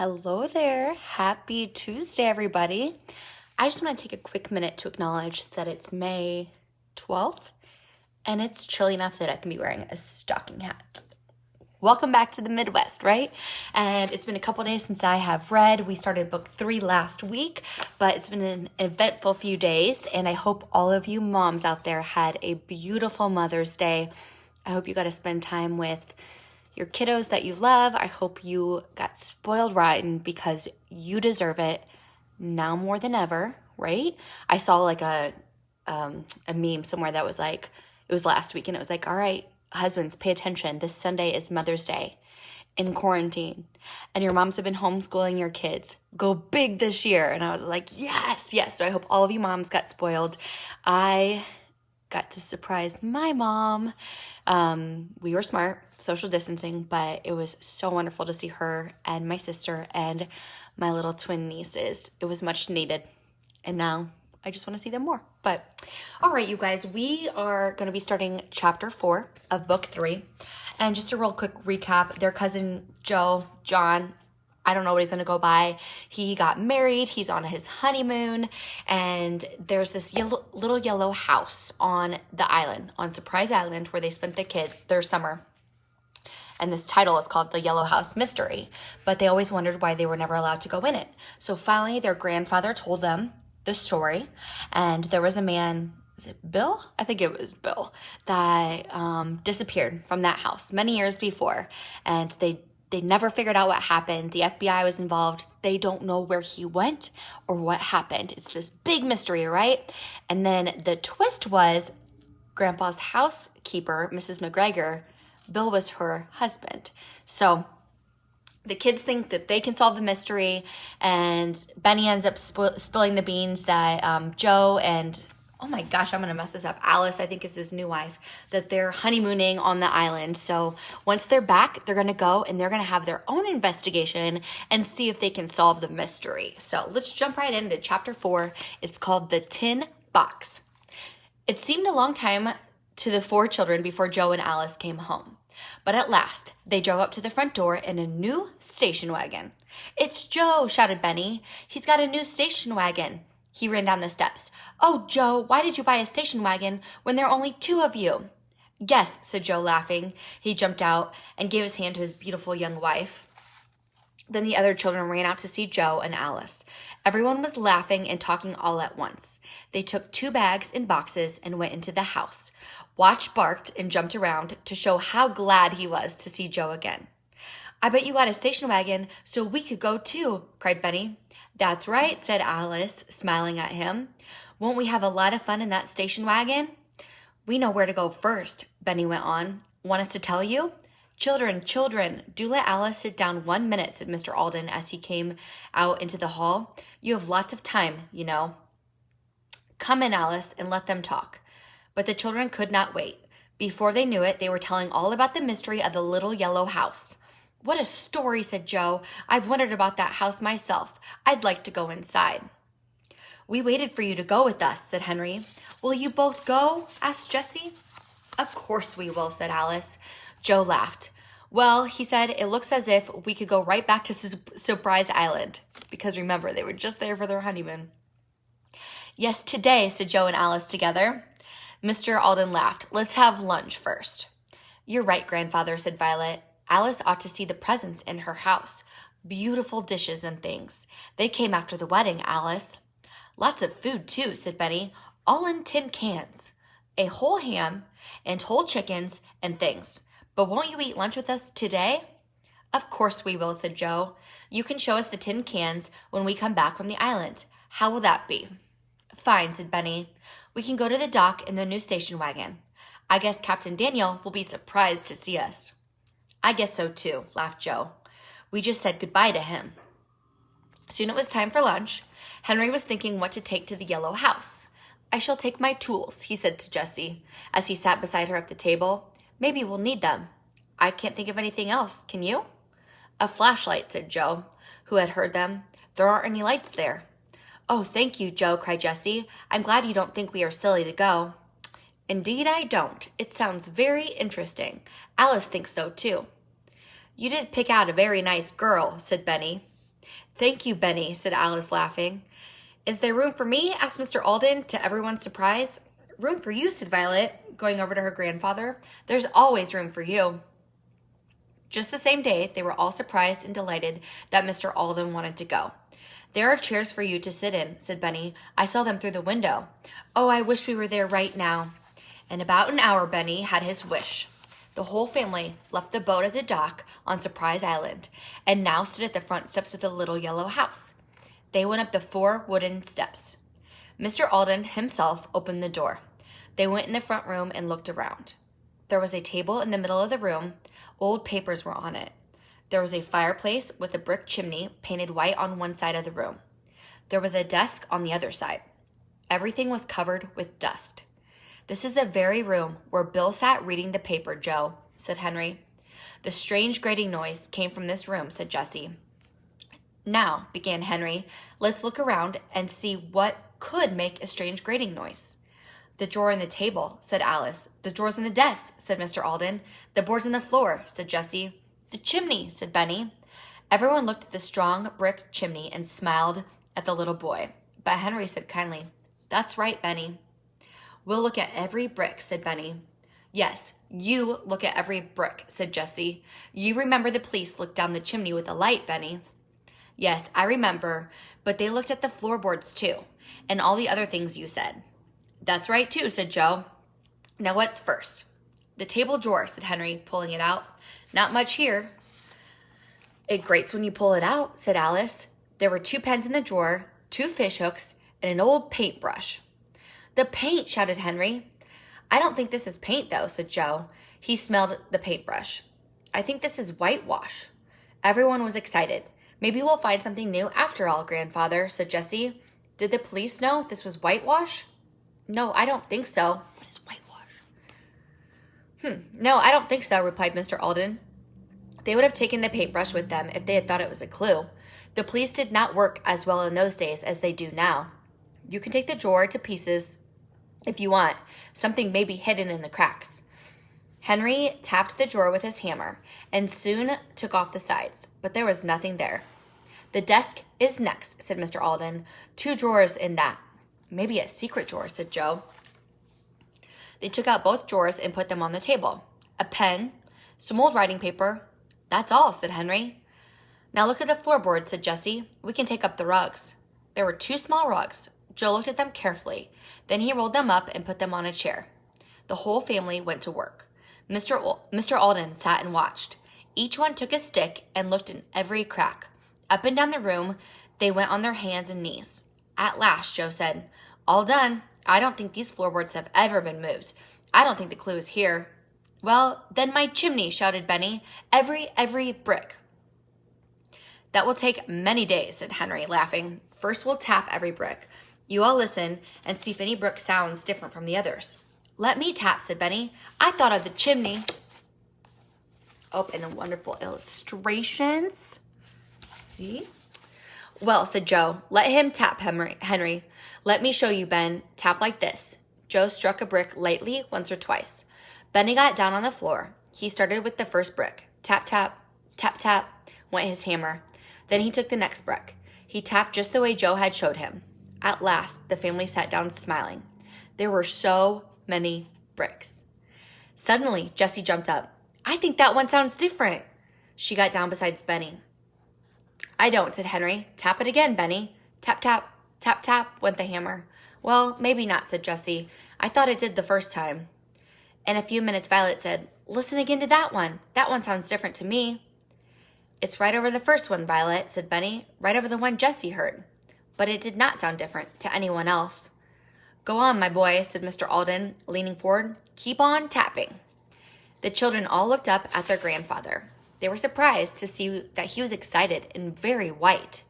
Hello there. Happy Tuesday, everybody. I just want to take a quick minute to acknowledge that it's May 12th and it's chilly enough that I can be wearing a stocking hat. Welcome back to the Midwest, right? And it's been a couple days since I have read. We started book 3 last week, but it's been an eventful few days, and I hope all of you moms out there had a beautiful Mother's Day. I hope you got to spend time with your kiddos that you love. I hope you got spoiled rotten because you deserve it now more than ever, right? I saw like a meme somewhere that was like, it was last week, and it was like, all right, husbands, pay attention. This Sunday is Mother's Day in quarantine, and your moms have been homeschooling your kids. Go big this year. And I was like, yes. So I hope all of you moms got spoiled. I got to surprise my mom. We were smart, social distancing, but it was so wonderful to see her and my sister and my little twin nieces. It was much needed. And now I just want to see them more. But all right, you guys, we are going to be starting chapter 4 of book 3. And just a real quick recap, their cousin John, I don't know what he's going to go by. He got married. He's on his honeymoon. And there's this little yellow house on the island, on Surprise Island, where they spent their summer. And this title is called The Yellow House Mystery. But they always wondered why they were never allowed to go in it. So finally, their grandfather told them the story. And there was a man, is it Bill? I think it was Bill, that disappeared from that house many years before. And they never figured out what happened. The FBI was involved. They don't know where he went or what happened. It's this big mystery, right? And then the twist was Grandpa's housekeeper, Mrs. McGregor, Bill was her husband. So the kids think that they can solve the mystery, and Benny ends up spilling the beans that Joe and, oh my gosh, I'm going to mess this up, Alice, I think is his new wife, that they're honeymooning on the island. So once they're back, they're going to go and they're going to have their own investigation and see if they can solve the mystery. So let's jump right into chapter 4. It's called The Tin Box. It seemed a long time to the 4 children before Joe and Alice came home. But at last, they drove up to the front door in a new station wagon. "It's Joe," shouted Benny. "He's got a new station wagon." He ran down the steps. "Oh, Joe, why did you buy a station wagon when there are only 2 of you?" "Guess," said Joe, laughing. He jumped out and gave his hand to his beautiful young wife. Then the other children ran out to see Joe and Alice. Everyone was laughing and talking all at once. They took 2 bags and boxes and went into the house. Watch barked and jumped around to show how glad he was to see Joe again. "I bet you got a station wagon so we could go too," cried Benny. "That's right," said Alice, smiling at him. "Won't we have a lot of fun in that station wagon?" "We know where to go first," Benny went on. "Want us to tell you?" Children, do let Alice sit down 1 minute," said Mr. Alden as he came out into the hall. "You have lots of time, you know." "Come in, Alice, and let them talk." But the children could not wait. Before they knew it, they were telling all about the mystery of the little yellow house. "What a story," said Joe. "I've wondered about that house myself. I'd like to go inside." "We waited for you to go with us," said Henry. "Will you both go?" asked Jessie. "Of course we will," said Alice. Joe laughed. "Well," he said, "it looks as if we could go right back to Surprise Island." Because remember, they were just there for their honeymoon. "Yes, today," said Joe and Alice together. Mr. Alden laughed. "Let's have lunch first." "You're right, Grandfather," said Violet. "Alice ought to see the presents in her house. Beautiful dishes and things. They came after the wedding, Alice." "Lots of food, too," said Benny. "All in tin cans. A whole ham and whole chickens and things. But won't you eat lunch with us today?" "Of course we will," said Joe. "You can show us the tin cans when we come back from the island. How will that be?" "Fine," said Benny. "We can go to the dock in the new station wagon. I guess Captain Daniel will be surprised to see us." "I guess so too," laughed Joe. "We just said goodbye to him." Soon it was time for lunch. Henry was thinking what to take to the yellow house. "I shall take my tools," he said to Jessie, as he sat beside her at the table. "Maybe we'll need them. I can't think of anything else. Can you?" "A flashlight," said Joe, who had heard them. "There aren't any lights there." "Oh, thank you, Joe," cried Jessie. "I'm glad you don't think we are silly to go." "Indeed I don't. It sounds very interesting. Alice thinks so too." "You did pick out a very nice girl," said Benny. Thank you, Benny, said Alice, laughing. Is there room for me? Asked Mr. Alden, to everyone's surprise. Room for you, said Violet, going over to her grandfather. There's always room for you. Just the same day, they were all surprised and delighted that Mr. Alden wanted to go. There are chairs for you to sit in, said Benny. I saw them through the window. Oh, I wish we were there right now. In about an hour, Benny had his wish. The whole family left the boat at the dock on Surprise Island and now stood at the front steps of the little yellow house. They went up the 4 wooden steps. Mr. Alden himself opened the door. They went in the front room and looked around. There was a table in the middle of the room. Old papers were on it. There was a fireplace with a brick chimney painted white on one side of the room. There was a desk on the other side. Everything was covered with dust. This is the very room where Bill sat reading the paper, Joe, said Henry. The strange grating noise came from this room, said Jessie. Now, began Henry, let's look around and see what could make a strange grating noise. The drawer in the table, said Alice. The drawers in the desk, said Mr. Alden. The boards on the floor, said Jessie. The chimney, said Benny. Everyone looked at the strong brick chimney and smiled at the little boy. But Henry said kindly, That's right, Benny. We'll look at every brick, said Benny. Yes, you look at every brick, said Jessie. You remember the police looked down the chimney with a light, Benny. Yes, I remember, but they looked at the floorboards too, and all the other things you said. That's right too, said Joe. Now what's first? The table drawer, said Henry, pulling it out. Not much here. It grates when you pull it out, said Alice. There were 2 pens in the drawer, 2 fish hooks, and an old paintbrush. The paint, shouted Henry. I don't think this is paint, though, said Joe. He smelled the paintbrush. I think this is whitewash. Everyone was excited. Maybe we'll find something new after all, Grandfather, said Jessie. Did the police know this was whitewash? No, I don't think so. What is whitewash? No, I don't think so, replied Mr. Alden. They would have taken the paintbrush with them if they had thought it was a clue. The police did not work as well in those days as they do now. You can take the drawer to pieces if you want. Something may be hidden in the cracks. Henry tapped the drawer with his hammer and soon took off the sides, but there was nothing there. The desk is next, said Mr. Alden. 2 drawers in that. Maybe a secret drawer, said Joe. They took out both drawers and put them on the table. A pen, some old writing paper. That's all, said Henry. Now look at the floorboard, said Jessie. We can take up the rugs. There were 2 small rugs. Joe looked at them carefully. Then he rolled them up and put them on a chair. The whole family went to work. Mr. Alden sat and watched. Each one took a stick and looked in every crack. Up and down the room, they went on their hands and knees. At last, Joe said, All done. I don't think these floorboards have ever been moved. I don't think the clue is here. Well, then my chimney, shouted Benny. Every brick. That will take many days, said Henry, laughing. First, we'll tap every brick. You all listen and see if any brick sounds different from the others. Let me tap, said Benny. I thought of the chimney. Oh, and the wonderful illustrations. See? Well, said Joe, let him tap, Henry. Let me show you, Ben. Tap like this. Joe struck a brick lightly once or twice. Benny got down on the floor. He started with the first brick. Tap, tap, tap, tap, went his hammer. Then he took the next brick. He tapped just the way Joe had showed him. At last, the family sat down smiling. There were so many bricks. Suddenly, Jessie jumped up. I think that one sounds different. She got down beside Benny. I don't, said Henry. Tap it again, Benny. Tap, tap, tap, tap, went the hammer. Well, maybe not, said Jessie. I thought it did the first time. In a few minutes, Violet said, Listen again to that one. That one sounds different to me. It's right over the first one, Violet, said Benny. Right over the one Jessie heard. But it did not sound different to anyone else. Go on, my boy, said Mr. Alden, leaning forward. Keep on tapping. The children all looked up at their grandfather. They were surprised to see that he was excited and very white.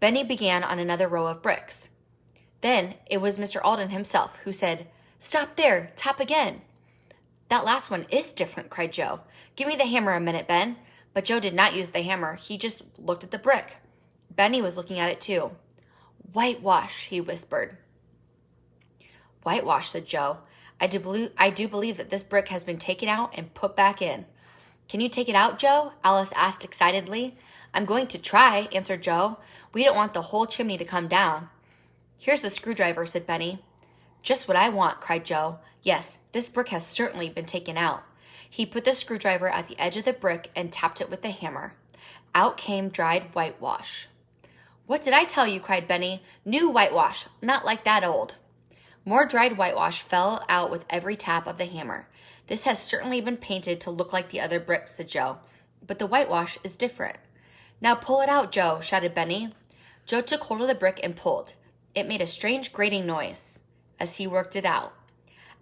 Benny began on another row of bricks. Then it was Mr. Alden himself who said, Stop there, tap again. That last one is different, cried Joe. Give me the hammer a minute, Ben. But Joe did not use the hammer. He just looked at the brick. Benny was looking at it too. Whitewash, he whispered. Whitewash, said Joe. I do believe that this brick has been taken out and put back in. Can you take it out, Joe? Alice asked excitedly. I'm going to try, answered Joe. We don't want the whole chimney to come down. Here's the screwdriver, said Benny. Just what I want, cried Joe. Yes, this brick has certainly been taken out. He put the screwdriver at the edge of the brick and tapped it with the hammer. Out came dried whitewash. What did I tell you, cried Benny. New whitewash, not like that old. More dried whitewash fell out with every tap of the hammer. This has certainly been painted to look like the other bricks, said Joe. But the whitewash is different. Now pull it out, Joe, shouted Benny. Joe took hold of the brick and pulled. It made a strange grating noise as he worked it out.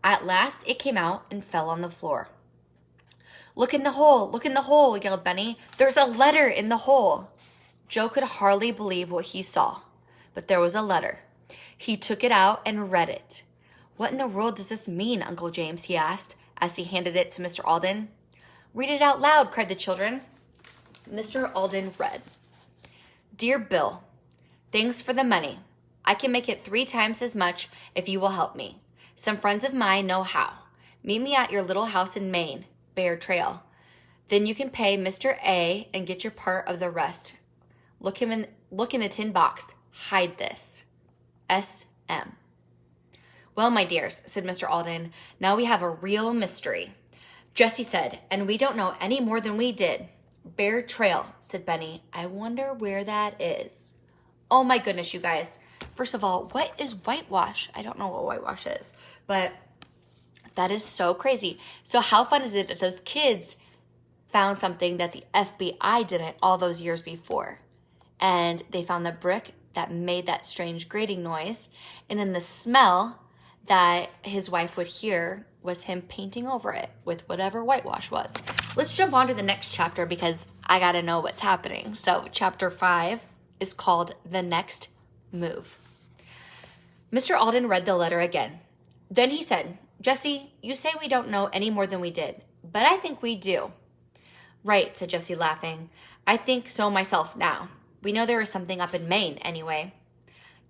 At last it came out and fell on the floor. Look in the hole, yelled Benny. There's a letter in the hole. Joe could hardly believe what he saw, but there was a letter. He took it out and read it. What in the world does this mean, Uncle James? He asked as he handed it to Mr. Alden. Read it out loud, cried the children. Mr. Alden read, Dear Bill, thanks for the money. I can make it 3 times as much if you will help me. Some friends of mine know how. Meet me at your little house in Maine, Bear Trail. Then you can pay Mr. A and get your part of the rest. Look in the tin box. Hide this. S.M. Well, my dears, said Mr. Alden, now we have a real mystery. Jessie said, and we don't know any more than we did. Bear Trail, said Benny. I wonder where that is. Oh my goodness, you guys. First of all, what is whitewash? I don't know what whitewash is, but that is so crazy. So how fun is it that those kids found something that the FBI didn't all those years before? And they found the brick that made that strange grating noise, and then the smell that his wife would hear was him painting over it with whatever whitewash was. Let's jump on to the next chapter because I gotta know what's happening. So chapter 5 is called The Next Move. Mr. Alden read the letter again. Then he said, Jessie, you say we don't know any more than we did, but I think we do. Right, said Jessie, laughing. I think so myself now. We know there is something up in Maine, anyway.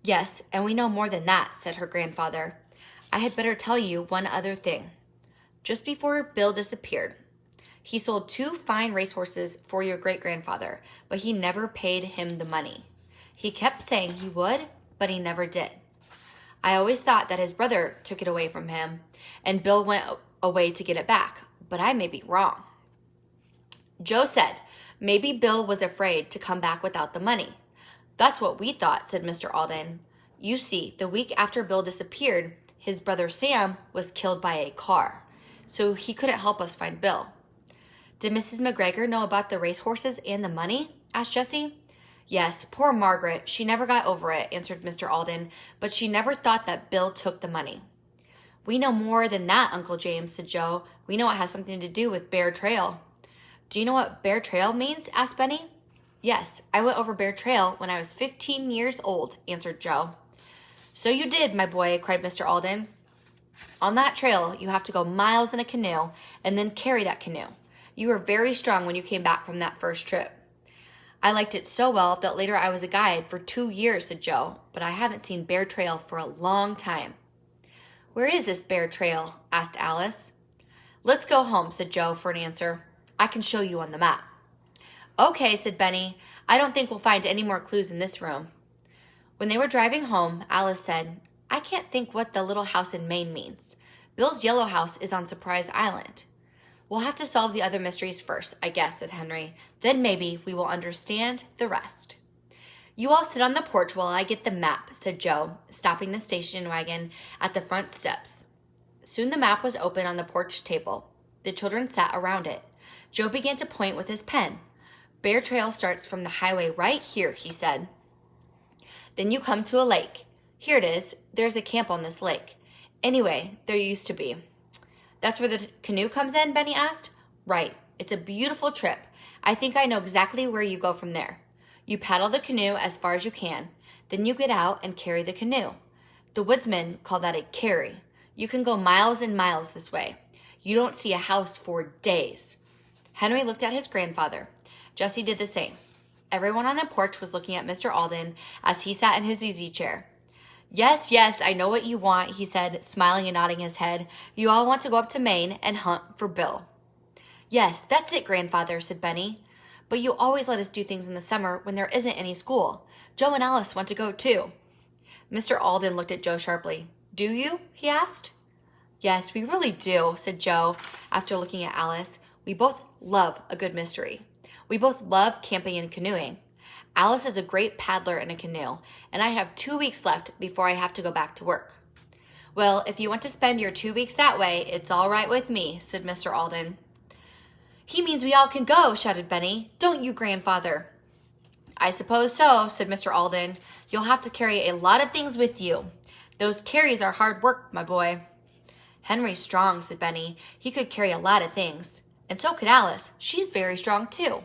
Yes, and we know more than that, said her grandfather. I had better tell you one other thing. Just before Bill disappeared, he sold 2 fine racehorses for your great-grandfather, but he never paid him the money. He kept saying he would, but he never did. I always thought that his brother took it away from him, and Bill went away to get it back, but I may be wrong. Joe said, maybe Bill was afraid to come back without the money. That's what we thought, said Mr. Alden. You see, the week after Bill disappeared, his brother Sam was killed by a car, so he couldn't help us find Bill. Did Mrs. McGregor know about the racehorses and the money? Asked Jessie. Yes, poor Margaret. She never got over it, answered Mr. Alden, but she never thought that Bill took the money. We know more than that, Uncle James, said Joe. We know it has something to do with Bear Trail. Do you know what Bear Trail means? Asked Benny. Yes, I went over Bear Trail when I was 15 years old, answered Joe. So you did, my boy, cried Mr. Alden. On that trail, you have to go miles in a canoe and then carry that canoe. You were very strong when you came back from that first trip. I liked it so well that later I was a guide for 2 years, said Joe, but I haven't seen Bear Trail for a long time. Where is this Bear Trail? Asked Alice. Let's go home, said Joe for an answer. I can show you on the map. Okay, said Benny. I don't think we'll find any more clues in this room. When they were driving home, Alice said, I can't think what the little house in Maine means. Bill's yellow house is on Surprise Island. We'll have to solve the other mysteries first, I guess, said Henry. Then maybe we will understand the rest. You all sit on the porch while I get the map, said Joe, stopping the station wagon at the front steps. Soon the map was open on the porch table. The children sat around it. Joe began to point with his pen. Bear Trail starts from the highway right here, he said. Then you come to a lake. Here it is. There's a camp on this lake. Anyway, there used to be. That's where the canoe comes in, Benny asked. Right. It's a beautiful trip. I think I know exactly where you go from there. You paddle the canoe as far as you can. Then you get out and carry the canoe. The woodsmen call that a carry. You can go miles and miles this way. You don't see a house for days. Henry looked at his grandfather. Jessie did the same. Everyone on the porch was looking at Mr. Alden as he sat in his easy chair. Yes, yes, I know what you want, he said, smiling and nodding his head. You all want to go up to Maine and hunt for Bill. Yes, that's it, Grandfather, said Benny. But you always let us do things in the summer when there isn't any school. Joe and Alice want to go too. Mr. Alden looked at Joe sharply. Do you? He asked. Yes, we really do, said Joe after looking at Alice. We both love a good mystery. We both love camping and canoeing. Alice is a great paddler in a canoe, and I have 2 weeks left before I have to go back to work. Well, if you want to spend your 2 weeks that way, it's all right with me, said Mr. Alden. He means we all can go, shouted Benny. Don't you, grandfather? I suppose so, said Mr. Alden. You'll have to carry a lot of things with you. Those carries are hard work, my boy. Henry's strong, said Benny. He could carry a lot of things. And so could Alice. She's very strong, too.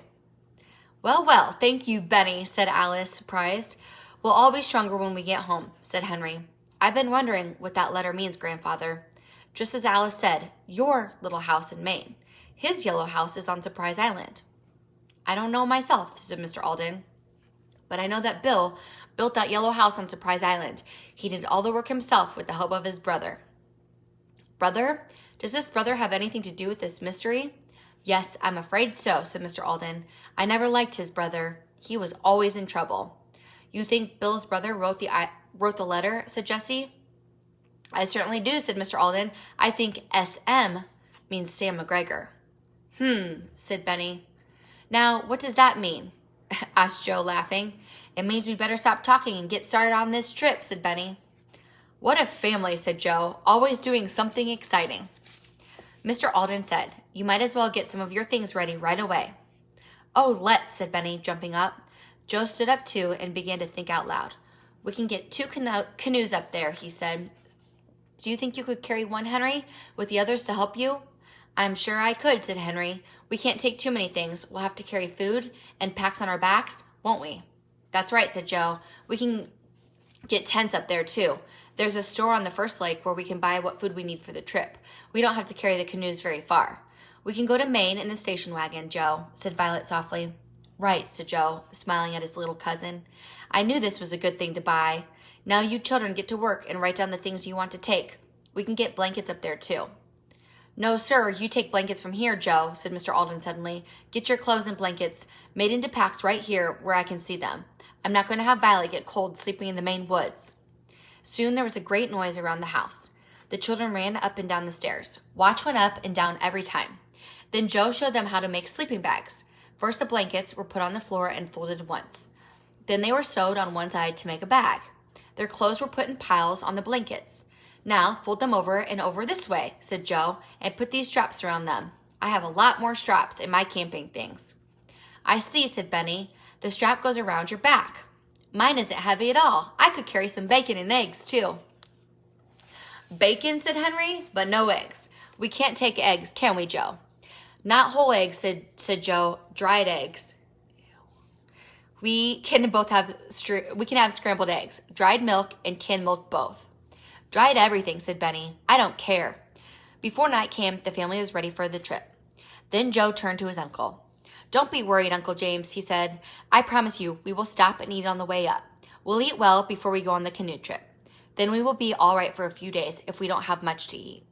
Well, thank you, Benny, said Alice, surprised. We'll all be stronger when we get home, said Henry. I've been wondering what that letter means, grandfather. Just as Alice said, your little house in Maine. His yellow house is on Surprise Island. I don't know myself, said Mr. Alden. But I know that Bill built that yellow house on Surprise Island. He did all the work himself with the help of his brother. Brother? Does this brother have anything to do with this mystery? Yes, I'm afraid so, said Mr. Alden. I never liked his brother. He was always in trouble. You think Bill's brother wrote the letter, said Jessie. I certainly do, said Mr. Alden. I think SM means Sam McGregor. Said Benny. Now, what does that mean? Asked Joe, laughing. It means we'd better stop talking and get started on this trip, said Benny. What a family, said Joe, always doing something exciting. Mr. Alden said, you might as well get some of your things ready right away. Oh, let's, said Benny, jumping up. Joe stood up too and began to think out loud. We can get 2 canoes up there, he said. Do you think you could carry one, Henry, with the others to help you? I'm sure I could, said Henry. We can't take too many things. We'll have to carry food and packs on our backs, won't we? That's right, said Joe. We can get tents up there too. There's a store on the first lake where we can buy what food we need for the trip. We don't have to carry the canoes very far. We can go to Maine in the station wagon, Joe, said Violet softly. Right, said Joe, smiling at his little cousin. I knew this was a good thing to buy. Now you children get to work and write down the things you want to take. We can get blankets up there too. No, sir, you take blankets from here, Joe, said Mr. Alden suddenly. Get your clothes and blankets made into packs right here where I can see them. I'm not going to have Violet get cold sleeping in the Maine woods. Soon there was a great noise around the house. The children ran up and down the stairs. Watch went up and down every time. Then Joe showed them how to make sleeping bags. First, the blankets were put on the floor and folded once. Then they were sewed on one side to make a bag. Their clothes were put in piles on the blankets. Now, fold them over and over this way, said Joe, and put these straps around them. I have a lot more straps in my camping things. I see, said Benny. The strap goes around your back. Mine isn't heavy at all. I could carry some bacon and eggs, too. Bacon, said Henry, but no eggs. We can't take eggs, can we, Joe? Not whole eggs, said Joe. Dried eggs. We can have scrambled eggs, dried milk, and canned milk both. Dried everything, said Benny. I don't care. Before night came, the family was ready for the trip. Then Joe turned to his uncle. Don't be worried, Uncle James, he said. I promise you we will stop and eat on the way up. We'll eat well before we go on the canoe trip. Then we will be all right for a few days if we don't have much to eat.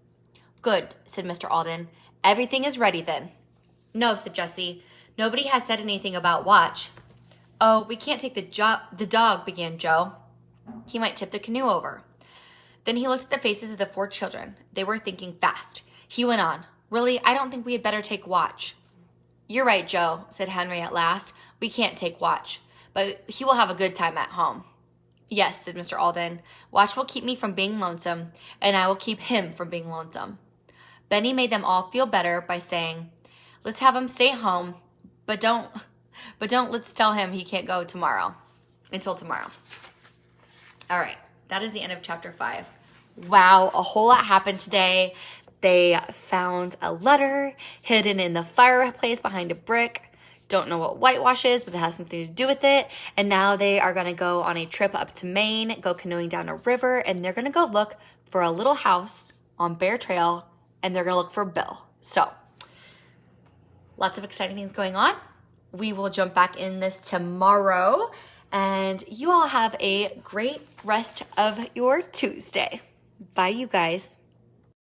Good, said Mr. Alden. Everything is ready then. No, said Jessie. Nobody has said anything about watch. Oh, we can't take the dog, began Joe. He might tip the canoe over. Then he looked at the faces of the 4 children. They were thinking fast. He went on. Really, I don't think we had better take watch. You're right, Joe, said Henry at last. We can't take watch, but he will have a good time at home. Yes, said Mr. Alden. Watch will keep me from being lonesome, and I will keep him from being lonesome. Benny made them all feel better by saying, let's have him stay home, but don't let's tell him he can't go until tomorrow. All right, that is the end of chapter 5. Wow, a whole lot happened today. They found a letter hidden in the fireplace behind a brick. Don't know what whitewash is, but it has something to do with it. And now they are going to go on a trip up to Maine, go canoeing down a river, and they're going to go look for a little house on Bear Trail, and they're going to look for Bill. So, lots of exciting things going on. We will jump back in this tomorrow, and you all have a great rest of your Tuesday. Bye, you guys.